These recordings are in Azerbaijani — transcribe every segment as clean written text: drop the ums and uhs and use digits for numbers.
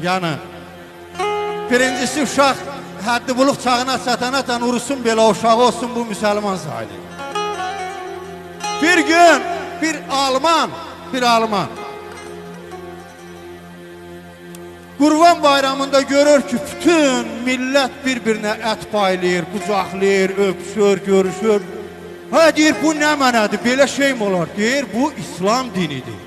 Yəni, birincisi uşaq həddi buluq çağına çatanatan urusun belə uşağı olsun bu müsəlman sayılır. Bir gün bir Alman Qurban bayramında görür ki, bütün millət bir-birinə ət paylayır, qucaqlayır, öpüşür, görüşür. Ha, deyir, bu nə mənədir, belə şey mi olar? Deyir, bu İslam dinidir.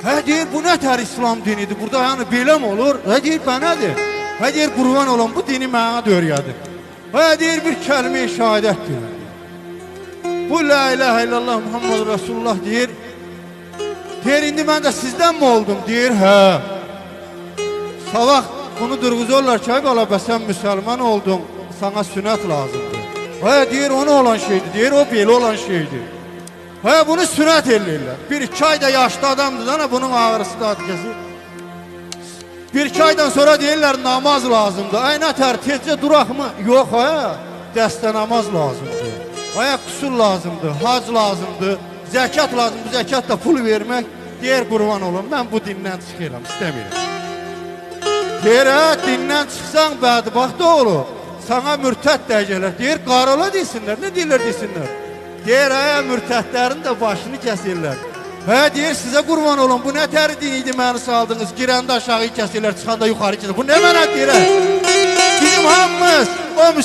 Ha, deyir, bu nətər İslam dinidir, burada yəni belə mi olur? Ha, deyir, bənədir. Ha, deyir, qurban olan bu dini mənə döryadır. Ha, deyir, bir kəlmə-i şəhadətdir. Bu la ilahe illallah Muhammed Resulullah deyir. Deyir, indi mən də sizdən mi oldum? Deyir, hə. Sabah bunu durğuzurlar ki, qala sən müsəlman oldun, sana sünət lazımdır. Hə, deyir, onu olan şeydir, deyir, o belə olan şeydir. Hə, bunu sünət eləyirlər. Bir-iki ayda yaşlı adamdır, ana bunun ağrısı da atkəsi. Bir-iki aydan sonra deyirlər, namaz lazımdır. Ay, nətər, tezcə duraq mı? Yox, hə, dəstə namaz lazımdır. Hə, qüsul lazımdır, hac lazımdır, zəkat lazımdır, zəkat da pul vermək. Deyir, qurban olun, mən bu dindən çıxıram, istəmirəm. Deyir, hə, dindən çıxsan bədbaxt olur, sana mürtəd dəyəcəklər. Deyir, qarala deysinlər, nə deyirlər deysinlər? Deyir, hə, mürtədlərin də başını kəsirlər. Hə, deyir, sizə qurban olun, bu nə təri diniydi məni saldınız, girəndə aşağı kəsirlər, çıxanda yuxarı kəsirlər. Bu nə mənə deyir, hə? Bizim hamımız o